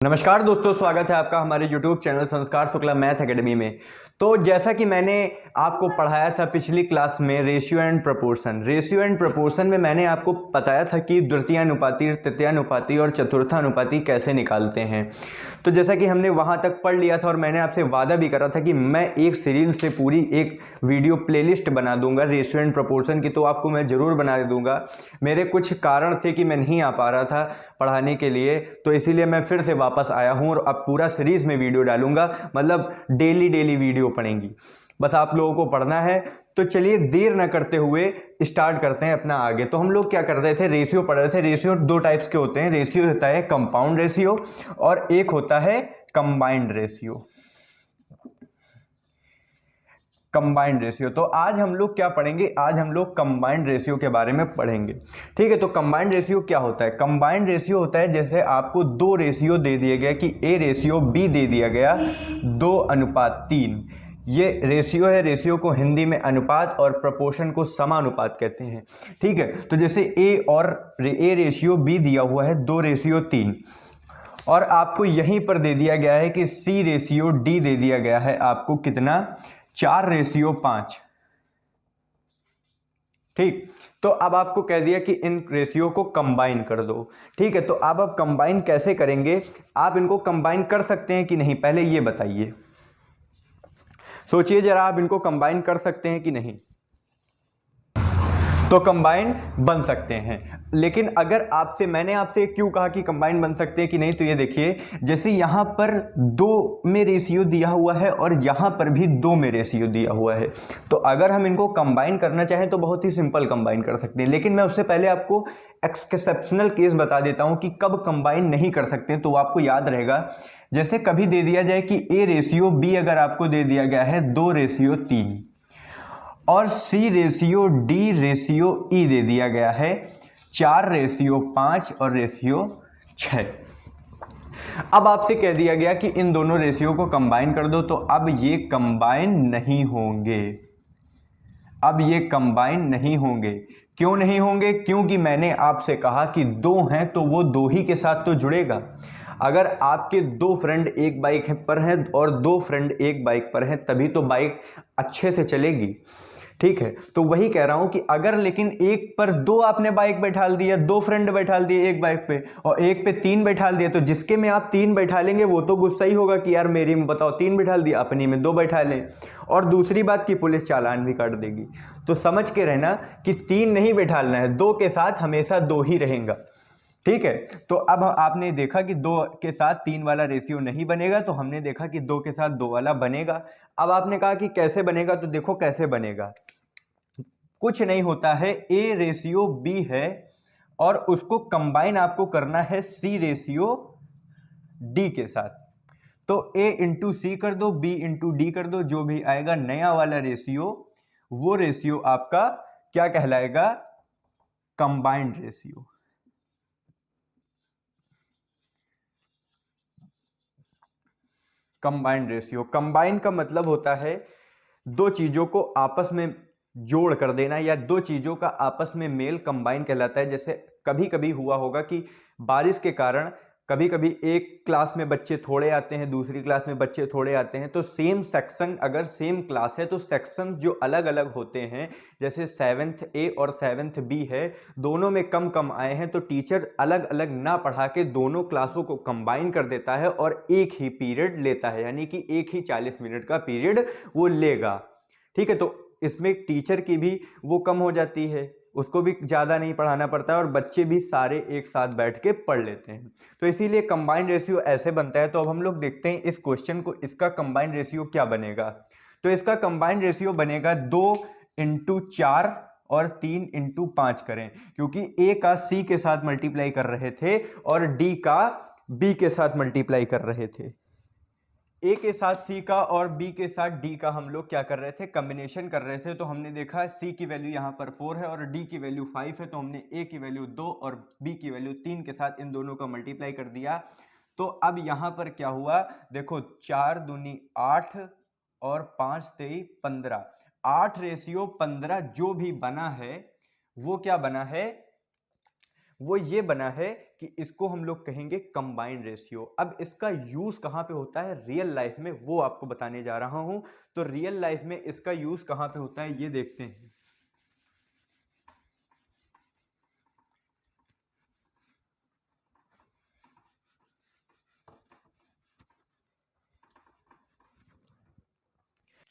नमस्कार दोस्तों, स्वागत है आपका हमारे YouTube चैनल संस्कार शुक्ला मैथ एकेडमी में। तो जैसा कि मैंने आपको पढ़ाया था पिछली क्लास में रेशियो एंड प्रोपोर्शन में मैंने आपको बताया था कि द्वितीयानुपाती, तृतीयानुपाती और चतुर्थानुपाती कैसे निकालते हैं। तो जैसा कि हमने वहां तक पढ़ लिया था और मैंने आपसे वादा भी करा था कि मैं एक सीरीज से पूरी एक वीडियो प्लेलिस्ट बना दूंगा रेशियो एंड प्रोपोर्शन की, तो आपको मैं ज़रूर बना दूंगा। मेरे कुछ कारण थे कि मैं नहीं आ पा रहा था पढ़ाने के लिए, तो इसीलिए मैं फिर से वापस आया हूं और अब पूरा सीरीज में वीडियो डालूंगा, मतलब डेली वीडियो पढ़ेंगी। बस आप लोगों को पढ़ना है। तो चलिए देर न करते हुए स्टार्ट करते हैं अपना आगे। तो हम लोग क्या कर रहे थे, रेशियो पढ़ रहे थे। रेशियो दो टाइप्स के होते हैं। रेशियो होता है कंपाउंड रेशियो और एक होता है कंबाइंड रेशियो। कंबाइंड रेशियो, तो आज हम लोग क्या पढ़ेंगे, आज हम लोग कंबाइंड रेशियो के बारे में पढ़ेंगे। ठीक है, तो कंबाइंड रेशियो क्या होता है? कंबाइंड रेशियो होता है जैसे आपको दो रेशियो दे दिया गया कि ए रेशियो बी दे दिया गया 2:3। ये रेशियो है। रेशियो को हिंदी में अनुपात और प्रपोर्शन को समानुपात कहते हैं। ठीक है, तो जैसे ए रेशियो बी दिया हुआ है 2:3 और आपको यहीं पर दे दिया गया है कि सी रेशियो डी दे दिया गया है आपको कितना, 4:5। ठीक, तो अब आपको कह दिया कि इन रेशियो को कंबाइन कर दो। ठीक है, तो अब आप कंबाइन कैसे करेंगे? आप इनको कंबाइन कर सकते हैं कि नहीं, पहले ये बताइए। सोचिए जरा, आप इनको कंबाइन कर सकते हैं कि नहीं? तो कंबाइन बन सकते हैं। लेकिन अगर मैंने आपसे क्यों कहा कि कंबाइन बन सकते हैं कि नहीं, तो ये देखिए, जैसे यहां पर 2 में रेशियो दिया हुआ है और यहां पर भी 2 में रेशियो दिया हुआ है, तो अगर हम इनको कंबाइन करना चाहें तो बहुत ही सिंपल कंबाइन कर सकते हैं। लेकिन मैं उससे पहले आपको एक्सेप्शनल केस बता देता हूं कि कब कंबाइन नहीं कर सकते, तो आपको याद रहेगा। जैसे कभी दे दिया जाए कि ए रेशियो बी अगर आपको दे दिया गया है 2:3 और सी रेशियो डी रेशियो ई दे दिया गया है 4:5 और रेशियो 6। अब आपसे कह दिया गया कि इन दोनों रेशियो को कंबाइन कर दो, तो अब ये कंबाइन नहीं होंगे। अब ये कंबाइन नहीं होंगे। क्यों नहीं होंगे? क्योंकि मैंने आपसे कहा कि 2 हैं तो वो 2 ही के साथ तो जुड़ेगा। अगर आपके 2 फ्रेंड एक बाइक पर हैं और 2 फ्रेंड एक बाइक पर हैं, तभी तो बाइक अच्छे से चलेगी। ठीक है, तो वही कह रहा हूं कि अगर लेकिन एक पर 2 आपने बाइक बैठाल दिया, 2 फ्रेंड बैठाल दिए एक बाइक पे और एक पे 3 बैठाल दिए, तो जिसके में आप 3 बैठा लेंगे वो तो गुस्सा ही होगा कि यार मेरी में बताओ 3 बैठाल दिया, अपनी में 2 बैठा लें। और दूसरी बात की पुलिस चालान भी काट देगी। तो समझ के रहना कि 3 नहीं बैठालना है, 2 के साथ हमेशा 2 ही रहेगा। ठीक है, तो अब आपने देखा कि 2 के साथ 3 वाला रेशियो नहीं बनेगा, तो हमने देखा कि 2 के साथ 2 वाला बनेगा। अब आपने कहा कि कैसे बनेगा, तो देखो कैसे बनेगा। कुछ नहीं होता है, ए रेशियो बी है और उसको कंबाइन आपको करना है सी रेशियो डी के साथ। तो ए इंटू सी कर दो, बी इंटू डी कर दो, जो भी आएगा नया वाला रेशियो, वो रेशियो आपका क्या कहलाएगा? Combined ratio. Combined ratio, combine का मतलब होता है 2 चीजों को आपस में जोड़ कर देना या 2 चीजों का आपस में मेल कंबाइन कहलाता है। जैसे कभी कभी हुआ होगा कि बारिश के कारण कभी कभी एक क्लास में बच्चे थोड़े आते हैं, दूसरी क्लास में बच्चे थोड़े आते हैं, तो सेम सेक्शन अगर सेम क्लास है तो सेक्शन जो अलग अलग होते हैं, जैसे 7th ए और 7th बी है, दोनों में कम कम आए हैं, तो टीचर अलग अलग ना पढ़ा के दोनों क्लासों को कंबाइन कर देता है और एक ही पीरियड लेता है, यानी कि एक ही 40 मिनट का पीरियड वो लेगा। ठीक है, तो इसमें टीचर की भी वो कम हो जाती है, उसको भी ज़्यादा नहीं पढ़ाना पड़ता है और बच्चे भी सारे एक साथ बैठ के पढ़ लेते हैं। तो इसीलिए कंबाइंड रेशियो ऐसे बनता है। तो अब हम लोग देखते हैं इस क्वेश्चन को, इसका कंबाइंड रेशियो क्या बनेगा। तो इसका कंबाइंड रेशियो बनेगा 2:4 और 3:5 करें, क्योंकि ए का सी के साथ मल्टीप्लाई कर रहे थे और डी का बी के साथ मल्टीप्लाई कर रहे थे। ए के साथ सी का और बी के साथ डी का हम लोग क्या कर रहे थे, कॉम्बिनेशन कर रहे थे। तो हमने देखा सी की वैल्यू यहाँ पर 4 है और डी की वैल्यू 5 है, तो हमने ए की वैल्यू 2 और बी की वैल्यू 3 के साथ इन दोनों का मल्टीप्लाई कर दिया। तो अब यहाँ पर क्या हुआ, देखो 4 दूनी 8 और 5 तेई 15, 8:15 जो भी बना है वो क्या बना है, वो ये बना है कि इसको हम लोग कहेंगे कंबाइंड रेशियो। अब इसका यूज कहाँ पे होता है रियल लाइफ में, वो आपको बताने जा रहा हूं। तो रियल लाइफ में इसका यूज कहाँ पे होता है ये देखते हैं।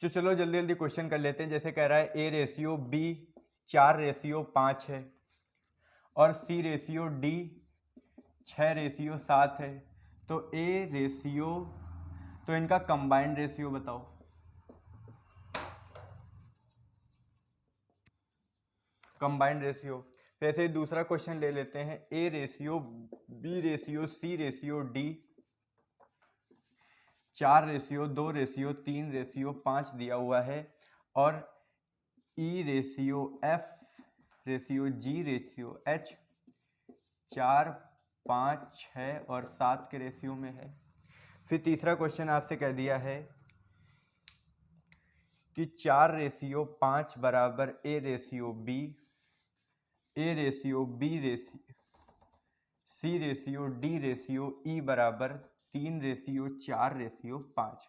तो चलो जल्दी जल्दी क्वेश्चन कर लेते हैं। जैसे कह रहा है ए रेशियो बी 4:5 है और सी रेशियो डी 6:7 है। तो ए रेशियो, तो इनका कंबाइंड रेशियो बताओ। Combined ratio. वैसे ही दूसरा क्वेश्चन ले लेते हैं। A ratio B ratio C ratio D 4:2:3:5 दिया हुआ है और E ratio F ratio G ratio H 4, 5, 6 और 7 के रेशियो में है। फिर तीसरा क्वेश्चन आपसे कह दिया है कि 4:5 बराबर A ratio B, A ratio B ratio C ratio D ratio E बराबर 3:4:5।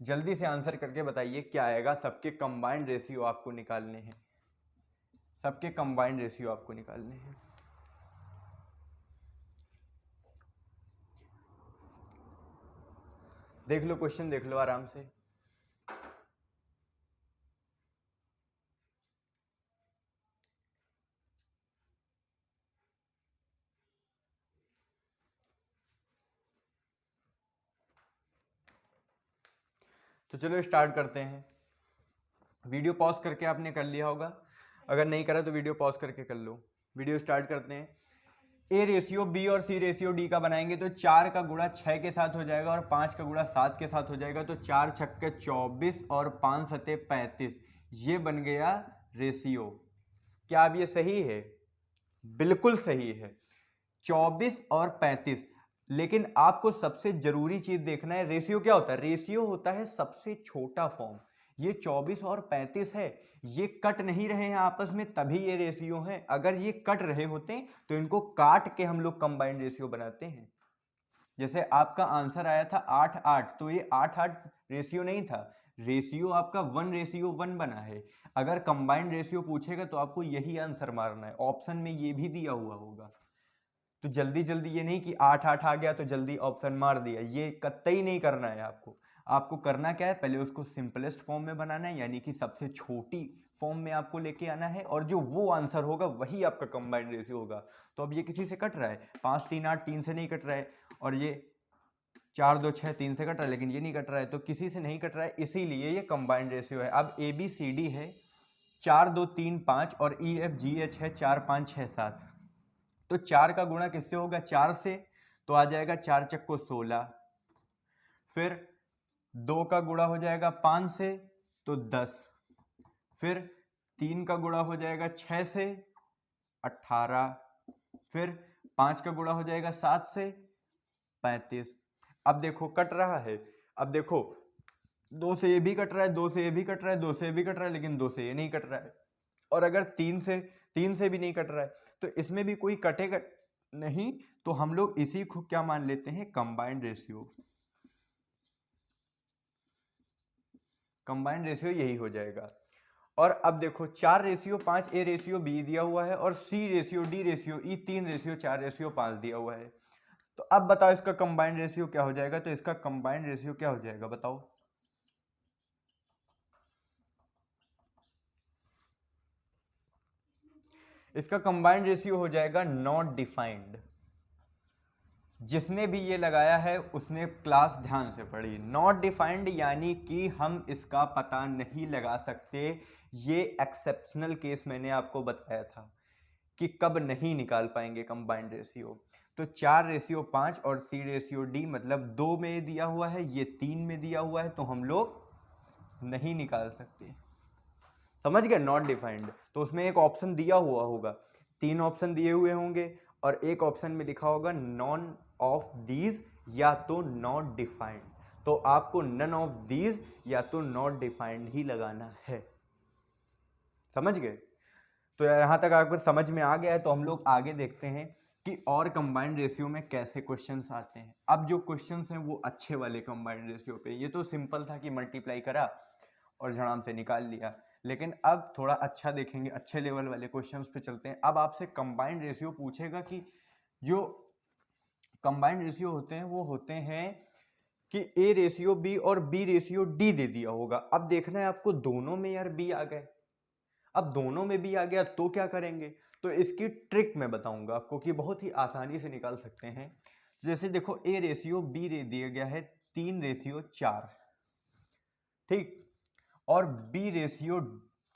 जल्दी से आंसर करके बताइए क्या आएगा। सबके कंबाइंड रेशियो आपको निकालने हैं, सबके कंबाइंड रेशियो आपको निकालने हैं। देख लो क्वेश्चन, देख लो आराम से। तो चलो स्टार्ट करते हैं। वीडियो पॉज करके आपने कर लिया होगा, अगर नहीं करा तो वीडियो पॉज करके कर लो। वीडियो स्टार्ट करते हैं। ए रेशियो बी और सी रेशियो डी का बनाएंगे तो 4 का गुणा 6 के साथ हो जाएगा और 5 का गुणा 7 के साथ हो जाएगा। तो 4 छक्के 24 और 5 सते 35, ये बन गया रेशियो। क्या अब ये सही है? बिल्कुल सही है, 24 और 35। लेकिन आपको सबसे जरूरी चीज देखना है, रेशियो क्या होता है? रेशियो होता है सबसे छोटा फॉर्म। ये 24 और 35 है, ये कट नहीं रहे हैं आपस में, तभी ये रेशियो है। अगर ये कट रहे होते तो इनको काट के हम लोग कंबाइंड रेशियो बनाते हैं। जैसे आपका आंसर आया था 8:8, तो ये 8:8 रेशियो नहीं था, रेशियो आपका 1:1 बना है। अगर कंबाइंड रेशियो पूछेगा तो आपको यही आंसर मारना है, ऑप्शन में ये भी दिया हुआ होगा। तो जल्दी जल्दी ये नहीं कि 8:8 आ गया तो जल्दी ऑप्शन मार दिया, ये कतई नहीं करना है आपको। आपको करना क्या है, पहले उसको सिंपलेस्ट फॉर्म में बनाना है, यानी कि सबसे छोटी फॉर्म में आपको लेके आना है, और जो वो आंसर होगा वही आपका कंबाइंड रेशियो होगा। तो अब ये किसी से कट रहा है, 5, 3, 8 3 से नहीं कट रहा है, और ये 4, 2, 6 3 से कट रहा है, लेकिन ये नहीं कट रहा है, तो किसी से नहीं कट रहा है, इसीलिए ये कंबाइंड रेशियो है। अब ए बी सी डी है 4, 2, 3, 5 और ई एफ जी एच है 4, 5, 6, 7। तो 4 का गुणा किससे होगा? 4 से, तो आ जाएगा 4 चक्को 16। फिर 2 का गुणा हो जाएगा 5 से, तो 10। फिर 3 का गुणा हो जाएगा 6 से, 18। फिर 5 का गुणा हो जाएगा 7 से, 35। अब देखो कट रहा है, अब देखो 2 से ये भी कट रहा है, 2 से ये भी कट रहा है, 2 से ये भी कट रहा है, लेकिन 2 से ये नहीं कट रहा है। और अगर 3 से भी नहीं कट रहा है, तो इसमें भी कोई कटेगा नहीं, तो हम लोग इसी को क्या मान लेते हैं? Combined ratio. कंबाइंड रेशियो यही हो जाएगा। और अब देखो 4:5 ए रेशियो बी दिया हुआ है और सी रेशियो डी रेशियो ई 3:4:5 दिया हुआ है। तो अब बताओ इसका कंबाइंड रेशियो क्या हो जाएगा? तो इसका कंबाइंड रेशियो क्या हो जाएगा बताओ? इसका कंबाइंड रेशियो हो जाएगा नॉट डिफाइंड। जिसने भी ये लगाया है उसने क्लास ध्यान से पढ़ी। नॉट डिफाइंड यानी कि हम इसका पता नहीं लगा सकते। ये एक्सेप्शनल केस मैंने आपको बताया था कि कब नहीं निकाल पाएंगे कंबाइंड रेशियो। तो 4:5 और 3:D मतलब 2 में दिया हुआ है, ये 3 में दिया हुआ है, तो हम लोग नहीं निकाल सकते। समझ गए? नॉट डिफाइंड, तो उसमें एक ऑप्शन दिया हुआ होगा, 3 ऑप्शन दिए हुए होंगे और एक ऑप्शन में लिखा होगा नॉन ऑफ दीज या तो नॉट डिफाइंड। तो आपको नन ऑफ दीज या तो नॉट डिफाइंड ही लगाना है। समझ गए? तो यहां तक अगर समझ में आ गया है तो हम लोग आगे देखते हैं कि और कंबाइंड रेशियो में कैसे क्वेश्चंस आते हैं। अब जो क्वेश्चंस हैं वो अच्छे वाले कंबाइंड रेशियो पे, ये तो सिंपल था कि मल्टीप्लाई करा और झड़ाम से निकाल लिया, लेकिन अब थोड़ा अच्छा देखेंगे, अच्छे लेवल वाले क्वेश्चंस पे चलते हैं। अब आपसे कंबाइंड रेशियो पूछेगा कि जो कंबाइंड रेशियो होते हैं वो होते हैं कि ए रेशियो बी और बी रेशियो डी दे दिया होगा। अब देखना है आपको दोनों में यार बी आ गए, अब दोनों में भी आ गया तो क्या करेंगे, तो इसकी ट्रिक मैं बताऊंगा आपको कि बहुत ही आसानी से निकाल सकते हैं। जैसे देखो ए रेशियो बी दे दिया गया है 3:4, ठीक, और बी रेशियो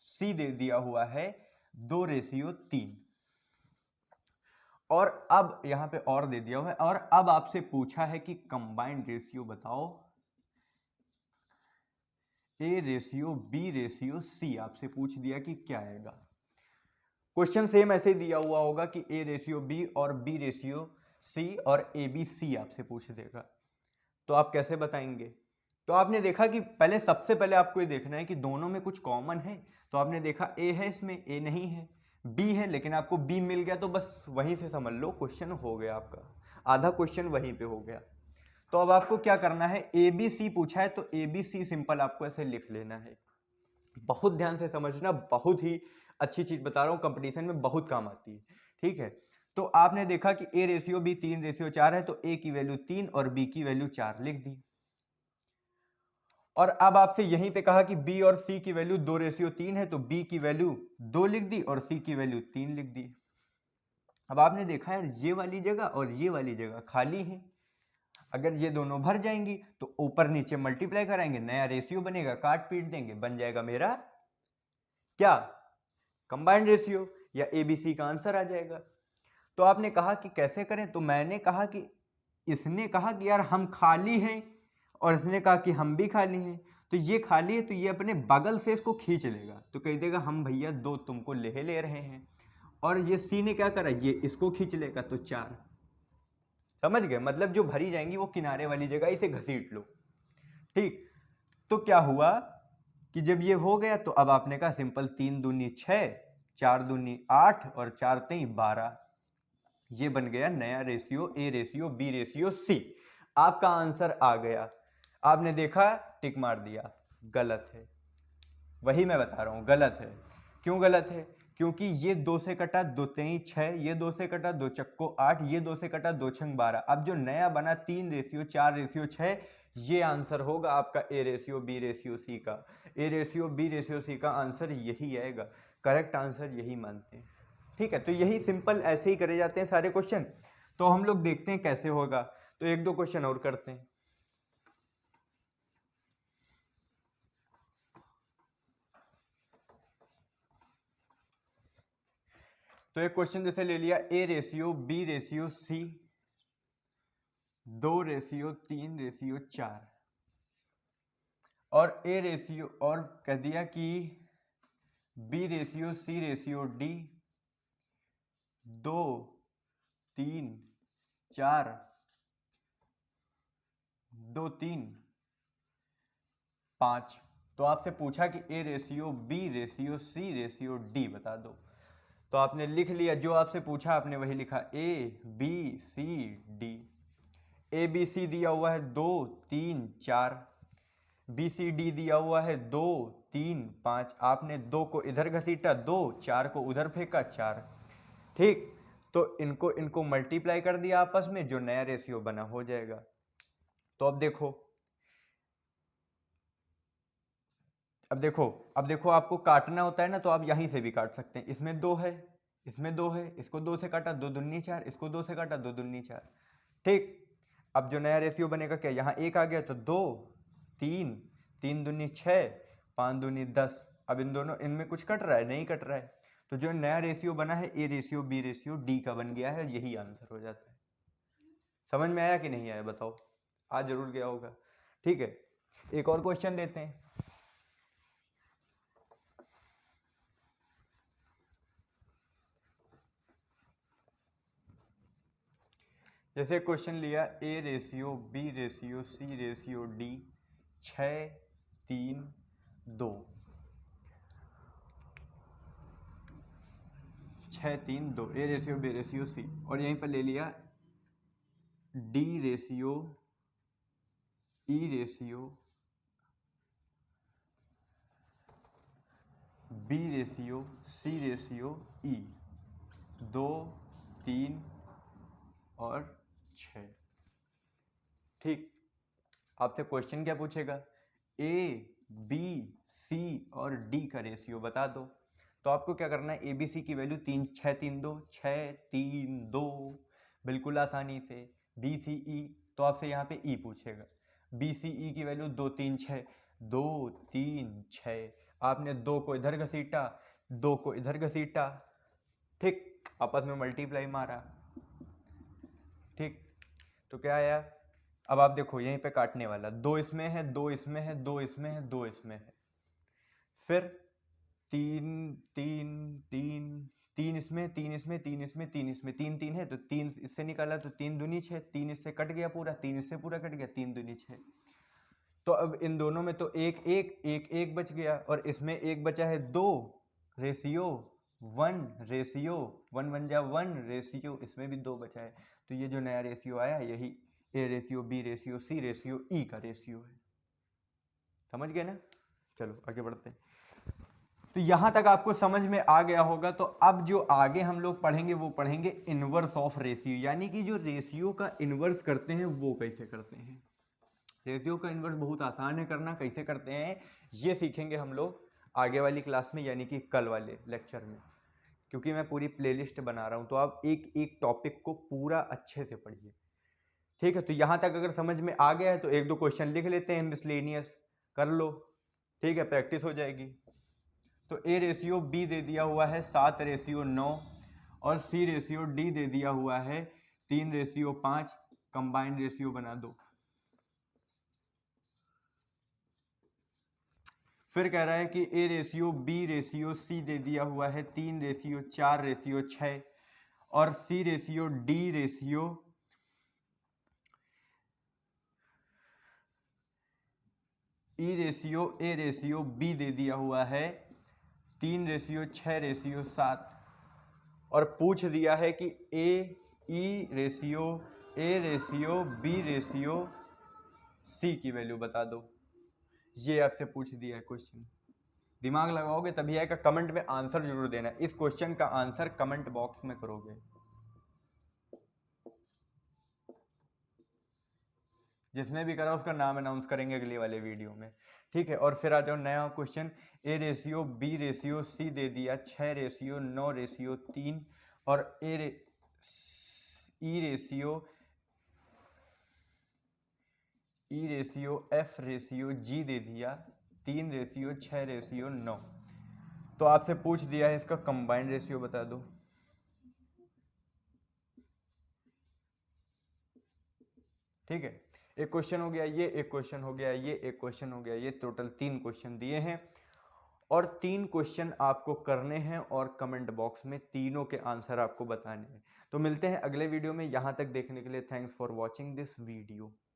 सी दे दिया हुआ है 2:3, और अब यहां पे और दे दिया हुआ है, और अब आपसे पूछा है कि कंबाइंड रेशियो बताओ A ratio B ratio C, आपसे पूछ दिया कि क्या आएगा। क्वेश्चन सेम ऐसे दिया हुआ होगा कि ए रेशियो बी और बी रेशियो सी और ए बी सी आपसे पूछ देगा, तो आप कैसे बताएंगे। तो आपने देखा कि पहले सबसे पहले आपको ये देखना है कि दोनों में कुछ कॉमन है। तो आपने देखा ए है, इसमें ए नहीं है, बी है लेकिन आपको बी मिल गया, तो बस वहीं से समझ लो क्वेश्चन हो गया आपका, आधा क्वेश्चन वहीं पे हो गया। तो अब आपको क्या करना है, ए बी सी पूछा है तो ए बी सी सिंपल आपको ऐसे लिख लेना है। बहुत ध्यान से समझना, बहुत ही अच्छी चीज बता रहा हूं, कंपटीशन में बहुत काम आती है, ठीक है। तो आपने देखा कि ए रेशियो बी 3:4 है, तो ए की वैल्यू 3 और बी की वैल्यू 4 लिख दी। और अब आपसे यहीं पे कहा कि बी और सी की वैल्यू 2:3 है, तो बी की वैल्यू 2 लिख दी और सी की वैल्यू 3 लिख दी। अब आपने देखा यार ये वाली जगह और ये वाली जगह खाली है, अगर ये दोनों भर जाएंगी तो ऊपर नीचे मल्टीप्लाई कराएंगे, नया रेशियो बनेगा, काट पीट देंगे, बन जाएगा मेरा क्या, कंबाइंड रेशियो, या एबीसी का आंसर आ जाएगा। तो आपने कहा कि कैसे करें, तो मैंने कहा कि इसने कहा कि यार हम खाली हैं और इसने कहा कि हम भी खाली हैं, तो ये खाली है तो ये अपने बगल से इसको खींच लेगा, तो कह देगा हम भैया 2 तुमको ले रहे हैं, और ये सी ने क्या करा, ये इसको खींच लेगा, तो 4। समझ गए, मतलब जो भरी जाएंगी वो किनारे वाली जगह इसे घसीट लो, ठीक। तो क्या हुआ कि जब ये हो गया तो अब आपने कहा सिंपल 3 दूनी 6, 4 दूनी 8 और 4 3 12, ये बन गया नया ratio A ratio B ratio C. आपका आंसर आ गया, आपने देखा टिक मार दिया, गलत है। वही मैं बता रहा हूं गलत है। क्यों गलत है, क्योंकि ये 2 से कटा 2 3 6, ये 2 से कटा 2 चक्को 8, ये 2 से कटा 2 छंग 12। अब जो नया बना 3:4:6, ये आंसर होगा आपका A ratio B ratio C का। A ratio B ratio C का आंसर यही आएगा, करेक्ट आंसर यही मानते हैं, ठीक है। तो यही सिंपल ऐसे ही करे जाते हैं सारे क्वेश्चन। तो हम लोग देखते हैं कैसे होगा, तो 1-2 क्वेश्चन और करते हैं। तो एक क्वेश्चन जैसे ले लिया, A ratio B ratio C 2:3:4, और ए रेशियो, और कह दिया कि B ratio C ratio D 2:3:4 2:3:5। तो आपसे पूछा कि A ratio B ratio C ratio D बता दो, तो आपने लिख लिया, जो आपसे पूछा आपने वही लिखा, A B C D. A B C दिया हुआ है 2:3:4, बी सी डी दिया हुआ है 2:3:5, आपने 2 को इधर घसीटा 2, 4 को उधर फेंका 4, ठीक। तो इनको इनको मल्टीप्लाई कर दिया आपस में, जो नया रेशियो बना हो जाएगा। तो अब देखो, अब देखो आपको काटना होता है ना, तो आप यहीं से भी काट सकते हैं, इसमें 2 है, इसमें 2 है, इसको 2 से काटा 2 दूनी 4, इसको 2 से काटा 2 दूनी 4, ठीक। अब जो नया रेशियो बनेगा क्या, यहाँ 1 आ गया तो 2 3 3 दूनी 6 5 दूनी 10। अब इन दोनों, इनमें कुछ कट रहा है, नहीं कट रहा है, तो जो नया रेशियो बना है A ratio B ratio D का बन गया है, यही आंसर हो जाता है। समझ में आया कि नहीं आया बताओ, आ जरूर गया होगा, ठीक है। एक और क्वेश्चन लेते हैं। जैसे क्वेश्चन लिया, A ratio B ratio C ratio D 6:3:2, 6 3 2, A ratio B ratio C, और यहीं पर ले लिया D ratio E ratio B ratio C ratio E, 2 3 और 6। ठीक, आपसे क्वेश्चन क्या पूछेगा, ए बी सी और डी का रेशियो बता दो। तो आपको क्या करना है, ए बी सी की वैल्यू 3 6 3 2 6 3 2, बिल्कुल आसानी से। बी सी ई, तो आपसे यहाँ पे ई पूछेगा, बी सी ई की वैल्यू 2 3 6, 2 3 6, आपने 2 को इधर घसीटा, 2 को इधर घसीटा, ठीक, आपस में मल्टीप्लाई मारा, ठीक, तो क्या आया, अब आप देखो यहीं पे काटने वाला, 2 इसमें है, 2 इसमें है, 2 इसमें है, 2 इसमें है, फिर 3 3 3 3 इसमें, 3 इसमें, 3 इसमें, 3 इसमें, 3 3 है तो 3 इससे निकाला तो 3 दूनी 6, 3 इससे कट गया पूरा, 3 इससे पूरा कट गया, 3 दूनी 6। तो अब इन दोनों में तो एक एक एक एक बच गया, और इसमें एक बचा है 2 रेशियो 1 रेशियो 1 1 जा 1 रेशियो, इसमें भी 2 बचा है। तो ये जो नया रेशियो आया यही A ratio B ratio C ratio E का रेशियो है। समझ गए ना? चलो आगे बढ़ते हैं। तो यहां तक आपको समझ में आ गया होगा। तो अब जो आगे हम लोग पढ़ेंगे वो पढ़ेंगे इनवर्स ऑफ रेशियो, यानी कि जो रेशियो का इनवर्स करते हैं वो कैसे करते हैं। रेशियो का इनवर्स बहुत आसान है करना, कैसे करते हैं ये सीखेंगे हम लोग आगे वाली क्लास में, यानी कि कल वाले लेक्चर में, क्योंकि मैं पूरी प्लेलिस्ट बना रहा हूं। तो आप एक एक टॉपिक को पूरा अच्छे से पढ़िए, ठीक है। तो यहां तक अगर समझ में आ गया है तो एक दो क्वेश्चन लिख लेते हैं, मिसलेनियस कर लो, ठीक है, प्रैक्टिस हो जाएगी। तो ए रेशियो बी दे दिया हुआ है 7 रेशियो 9, और सी रेशियो डी दे दिया हुआ है 3 रेशियो 5, कंबाइंड रेशियो बना दो। फिर कह रहा है कि A ratio B ratio C दे दिया हुआ है 3 रेशियो 4 रेशियो 6, और C ratio D ratio E ratio A ratio B दे दिया हुआ है 3 रेशियो 6 रेशियो 7, और पूछ दिया है कि A E ratio A ratio B ratio C की वैल्यू बता दो। ये आपसे पूछ दिया है क्वेश्चन। दिमाग लगाओगे तभी आएगा। कमेंट में आंसर जरूर देना, इस क्वेश्चन का आंसर कमेंट बॉक्स में करोगे। जिसने भी करा उसका नाम अनाउंस करेंगे अगले वाले वीडियो में, ठीक है। और फिर आ जाओ नया question, A ratio B ratio C दे दिया 6 रेशियो 9 रेशियो 3, और E ratio F ratio G दे दिया 3 रेशियो 6 रेशियो 9। तो आपसे पूछ दिया है इसका कंबाइंड रेशियो बता दो। ठीक है, एक क्वेश्चन हो गया ये, एक क्वेश्चन हो गया ये, एक क्वेश्चन हो गया ये, टोटल 3 क्वेश्चन दिए हैं, और 3 क्वेश्चन आपको करने हैं, और कमेंट बॉक्स में तीनों के आंसर आपको बताने हैं। तो मिलते हैं अगले वीडियो में। यहां तक देखने के लिए thanks for watching this video.